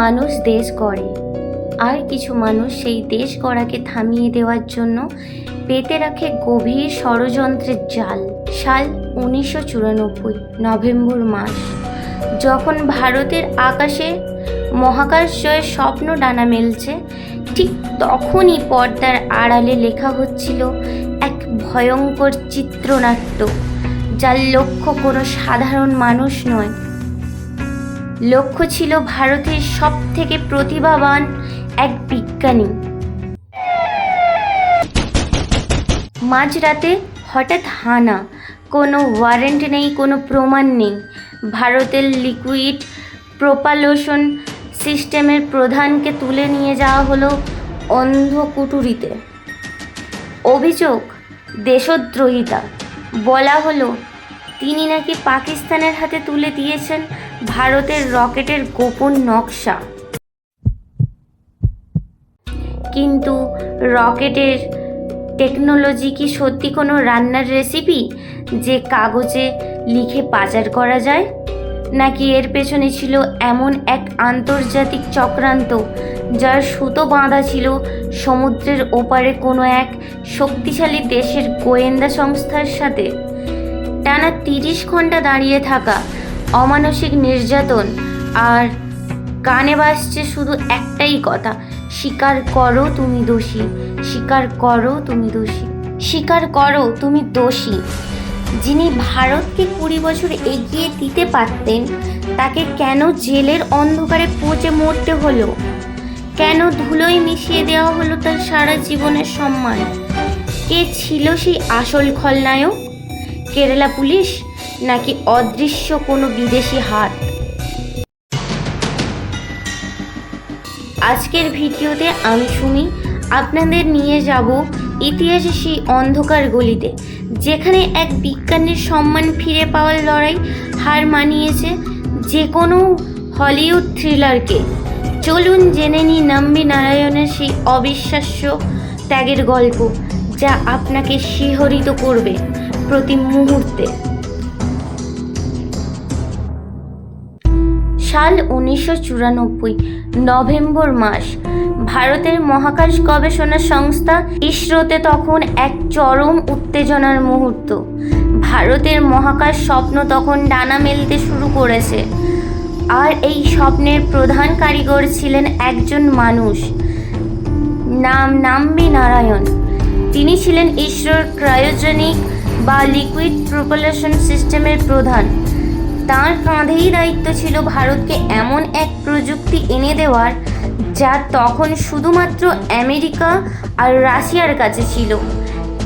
মানুষ দেশ গড়ে, আর কিছু মানুষ সেই দেশ গড়াকে থামিয়ে দেওয়ার জন্য পেতে রাখে গভীর ষড়যন্ত্রের জাল। সাল 1994 নভেম্বর মাস, যখন ভারতের আকাশে মহাকাশ জয়ের স্বপ্ন ডানা মেলছে, ঠিক তখনই পর্দার আড়ালে লেখা হচ্ছিল এক ভয়ঙ্কর চিত্রনাট্য, যার লক্ষ্য কোনো সাধারণ মানুষ নয়। লক্ষ্য ছিল ভারতের সবথেকে প্রতিভাবান এক বিজ্ঞানী। মাঝরাতে হঠাৎ হানা, কোনো ওয়ারেন্ট নেই, কোনো প্রমাণ নেই। ভারতের লিকুইড প্রোপালশন সিস্টেমের প্রধানকে তুলে নিয়ে যাওয়া হলো অন্ধকুঠুরিতে। অভিযোগ দেশদ্রোহিতা। বলা হলো তিনি নাকি পাকিস্তানের হাতে তুলে দিয়েছেন ভারতের রকেটের গোপন নকশা। কিন্তু রকেটের টেকনোলজি কি সত্যি কোনো রান্নার রেসিপি যে কাগজে লিখে পাচার করা যায়, নাকি এর পেছনে ছিল এমন এক আন্তর্জাতিক চক্রান্ত যার সুতো বাঁধা ছিল সমুদ্রের ওপারে কোনো এক শক্তিশালী দেশের গোয়েন্দা সংস্থার সাথে? টানা 30 ঘন্টা দাঁড়িয়ে থাকা, অমানসিক নির্যাতন, আর কানে বাজছে শুধু একটাই কথা, স্বীকার করো তুমি দোষী, স্বীকার করো তুমি দোষী, স্বীকার করো তুমি দোষী। যিনি ভারতকে 20 বছর এগিয়ে দিতে পারতেন, তাকে কেন জেলের অন্ধকারে পচে মরতে হলো? কেন ধুলোয় মিশিয়ে দেওয়া হলো তার সারা জীবনের সম্মান? কে ছিল সেই আসল খলনায়ক? কেরালা পুলিশ, নাকি অদৃশ্য কোনো বিদেশি হাত? আজকের ভিডিওতে আমি সুমি আপনাদের নিয়ে যাব ইতিহাসে সেই অন্ধকার গলিতে, যেখানে এক বিজ্ঞানীর সম্মান ফিরে পাওয়ার লড়াই হার মানিয়েছে যে কোনো হলিউড থ্রিলারকে। চলুন জেনে নিই নাম্বি নারায়ণের সেই অবিশ্বাস্য ত্যাগের গল্প, যা আপনাকে শিহরিত করবে প্রতি মুহূর্তে। সাল 1994 নভেম্বর মাস, ভারতের মহাকাশ গবেষণা সংস্থা ইসরোতে তখন এক চরম উত্তেজনার মুহূর্ত। ভারতের মহাকাশ স্বপ্ন তখন ডানা মেলতে শুরু করেছে, আর এই স্বপ্নের প্রধান কারিগর ছিলেন একজন মানুষ, নাম নাম্বি নারায়ণ। তিনি ছিলেন ইসরোর ক্রায়োজেনিক বা লিকুইড প্রোপালশন সিস্টেমের প্রধান। তাঁর কাঁধেই দায়িত্ব ছিল ভারতকে এমন এক প্রযুক্তি এনে দেওয়ার যা তখন শুধুমাত্র আমেরিকা আর রাশিয়ার কাছে ছিল।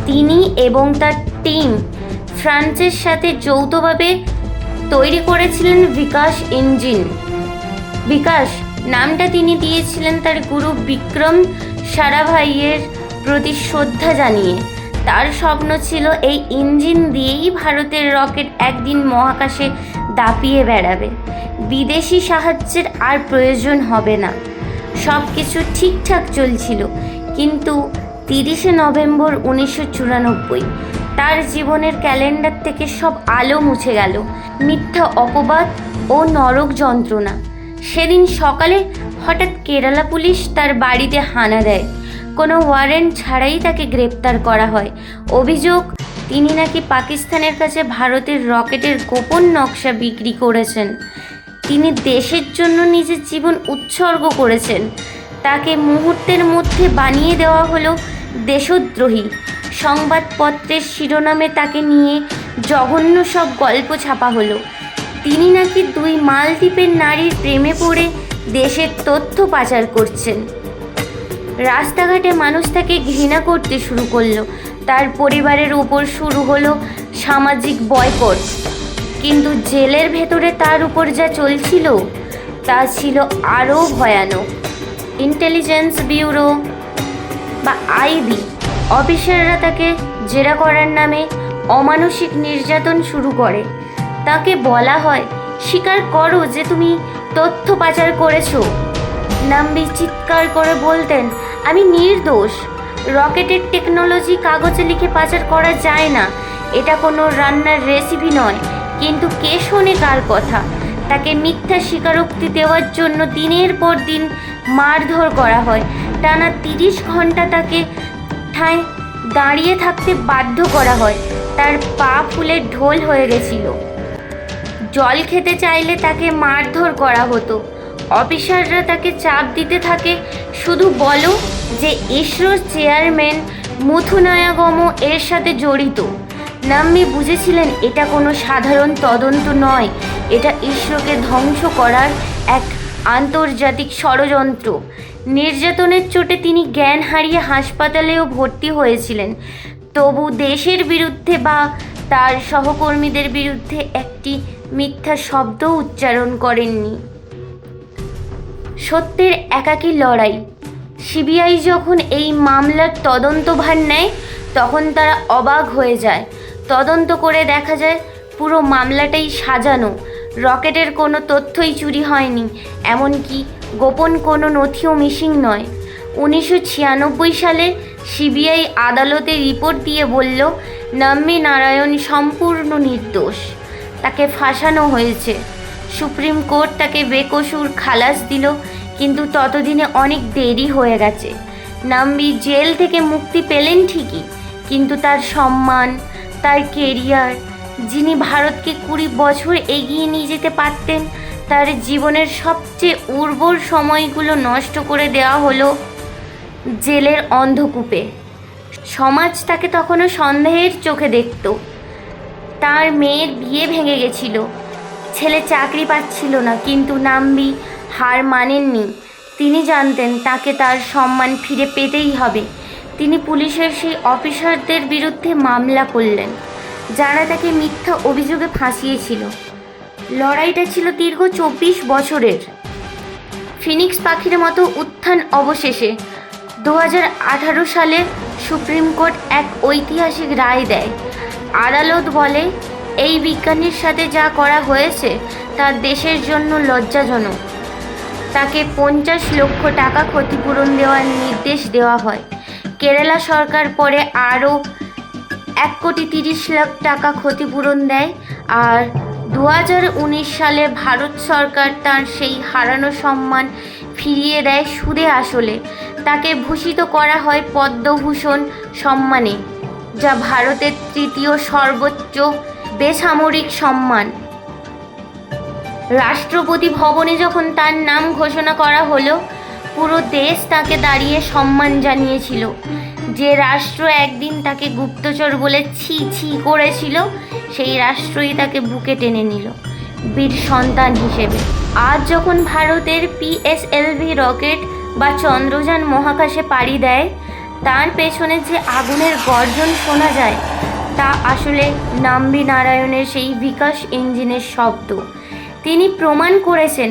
তিনি এবং তার টিম ফ্রান্সের সাথে যৌথভাবে তৈরি করেছিলেন বিকাশ ইঞ্জিন। বিকাশ নামটা তিনি দিয়েছিলেন তার গুরু বিক্রম সারাভাইয়ের প্রতি শ্রদ্ধা জানিয়ে। তার স্বপ্ন ছিল এই ইঞ্জিন দিয়েই ভারতের রকেট একদিন মহাকাশে দাপিয়ে বেড়াবে। বিদেশি সাহায্যের আর প্রয়োজন হবে না। সব কিছু ঠিকঠাক চলছিল, কিন্তু 30 নভেম্বর 1994 তার জীবনের ক্যালেন্ডার থেকে সব আলো মুছে গেল। মিথ্যা অপবাদ ও নরক যন্ত্রণা। সেদিন সকালে হঠাৎ কেরালা পুলিশ তার বাড়িতে হানা দেয়। কোনো ওয়ারেন্ট ছাড়াই তাকে গ্রেপ্তার করা হয়। অভিযোগ, তিনি নাকি পাকিস্তানের কাছে ভারতের রকেটের গোপন নকশা বিক্রি করেছেন। তিনি দেশের জন্য নিজের জীবন উৎসর্গ করেছেন। তাকে মুহূর্তের মধ্যে বানিয়ে দেওয়া হলো দেশদ্রোহী। সংবাদপত্রের শিরোনামে তাকে নিয়ে জঘন্য সব গল্প ছাপা হলো। তিনি নাকি 2 মালদ্বীপের নারীর প্রেমে পড়ে দেশের তথ্য পাচার করছেন। রাস্তাঘাটে মানুষ তাকে ঘৃণা করতে শুরু করলো। তার পরিবারের উপর শুরু হলো সামাজিক বয়কট। কিন্তু জেলের ভেতরে তার উপর যা চলছিল তা ছিল আরও ভয়ানক। ইন্টেলিজেন্স ব্যুরো বা আইবি অফিসাররা তাকে জেরা করার নামে অমানসিক নির্যাতন শুরু করে। তাকে বলা হয়, স্বীকার করো যে তুমি তথ্য পাচার করেছো। নাম্বি চিৎকার করে বলতেন, আমি নির্দোষ। রকেটের টেকনোলজি কাগজে লিখে পাচার করা যায় না। এটা কোনো রান্নার রেসিপি নয়। কিন্তু কে শোনে কার কথা? তাকে মিথ্যা স্বীকারোক্তি দেওয়ার জন্য দিনের পর দিন মারধর করা হয়। টানা 30 ঘন্টা তাকে ঠায় দাঁড়িয়ে থাকতে বাধ্য করা হয়। তার পা ফুলে ঢোল হয়ে গেছিল। জল খেতে চাইলে তাকে মারধর করা হতো। অফিসাররা তাকে চাপ দিতে থাকে, শুধু বলো যে ইসরোর চেয়ারম্যান মুথুনায়াগম এর সাথে জড়িত। নাম্বি বুঝেছিলেন এটা কোনো সাধারণ তদন্ত নয়, এটা ইসরোকে ধ্বংস করার এক আন্তর্জাতিক ষড়যন্ত্র। নির্যাতনের চোটে তিনি জ্ঞান হারিয়ে হাসপাতালেও ভর্তি হয়েছিলেন, তবু দেশের বিরুদ্ধে বা তার সহকর্মীদের বিরুদ্ধে একটি মিথ্যা শব্দ উচ্চারণ করেননি। সত্যের একাকী লড়াই। সিবিআই যখন এই মামলার তদন্তভার নেয় তখন তারা অবাক হয়ে যায়। তদন্ত করে দেখা যায় পুরো মামলাটাই সাজানো। রকেটের কোনো তথ্যই চুরি হয়নি, এমনকি গোপন কোনো নথিও মিসিং নয়। 1996 সালে সিবিআই আদালতে রিপোর্ট দিয়ে বলল নাম্বি নারায়ণ সম্পূর্ণ নির্দোষ, তাকে ফাঁসানো হয়েছে। সুপ্রিম কোর্ট তাকে বেকসুর খালাস দিল, কিন্তু ততদিনে অনেক দেরি হয়ে গেছে। নাম্বি জেল থেকে মুক্তি পেলেন ঠিকই, কিন্তু তার সম্মান, তার কেরিয়ার, যিনি ভারতকে 20 বছর এগিয়ে নিয়ে যেতে পারতেন, তার জীবনের সবচেয়ে উর্বর সময়গুলো নষ্ট করে দেওয়া হলো জেলের অন্ধকূপে। সমাজ তাকে তখনও সন্দেহের চোখে দেখত। তার মেয়ের বিয়ে ভেঙে গেছিল, ছেলে চাকরি পাচ্ছিল না, কিন্তু নাম্বি হার মানেননি। তিনি জানতেন তাকে তার সম্মান ফিরে পেতেই হবে। তিনি পুলিশের সেই অফিসারদের বিরুদ্ধে মামলা করলেন যারা তাকে মিথ্যা অভিযোগে ফাঁসিয়েছিল। লড়াইটা ছিল দীর্ঘ 24 বছরের। ফিনিক্স পাখির মতো উত্থান অবশেষে 2018 সালে সুপ্রিম কোর্ট এক ঐতিহাসিক রায় দেয়। আদালত বলে এই বিজ্ঞানীর সাথে যা করা হয়েছে তা দেশের জন্য লজ্জাজনক। তাকে 50 লক্ষ টাকা ক্ষতিপূরণ দেওয়ার নির্দেশ দেওয়া হয়। কেরালা সরকার পরে আরও 1,30,00,000 টাকা ক্ষতিপূরণ দেয়। আর 2019 সালে ভারত সরকার তার সেই হারানো সম্মান ফিরিয়ে দেয় সুদে আসলে। তাকে ভূষিত করা হয় পদ্মভূষণ সম্মানে, যা ভারতের 3য় সর্বোচ্চ বেসামরিক সম্মান। রাষ্ট্রপতি ভবনে যখন তার নাম ঘোষণা করা হলো, পুরো দেশ তাকে দাঁড়িয়ে সম্মান জানিয়েছিল। যে রাষ্ট্র একদিন তাকে গুপ্তচর বলে ছি ছি করেছিল, সেই রাষ্ট্রই তাকে বুকে টেনে নিল বীর সন্তান হিসেবে। আজ যখন ভারতের PSLV রকেট বা চন্দ্রযান মহাকাশে পাড়ি দেয়, তার পেছনে যে আগুনের গর্জন শোনা যায় তা আসলে নাম্বি নারায়ণের সেই বিকাশ ইঞ্জিনের শব্দ। তিনি প্রমাণ করেছেন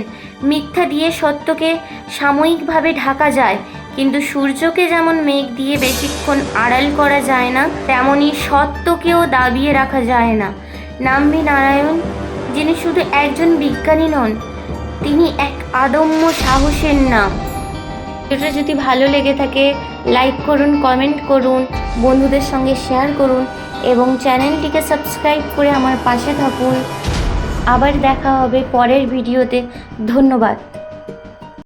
মিথ্যা দিয়ে সত্যকে সাময়িকভাবে ঢাকা যায়, কিন্তু সূর্যকে যেমন মেঘ দিয়ে বেশিক্ষণ আড়াল করা যায় না, তেমনি সত্যকেও দাবিয়ে রাখা যায় না। নাম্বি নারায়ণ, যিনি শুধু একজন বিজ্ঞানী নন, তিনি এক আদম্য সাহসের নাম। এটা যদি ভালো লেগে থাকে লাইক করুন, কমেন্ট করুন, বন্ধুদের সঙ্গে শেয়ার করুন এবং চ্যানেলটিকে সাবস্ক্রাইব করে আমার পাশে থাকুন। আবার দেখা হবে পরের ভিডিওতে। ধন্যবাদ।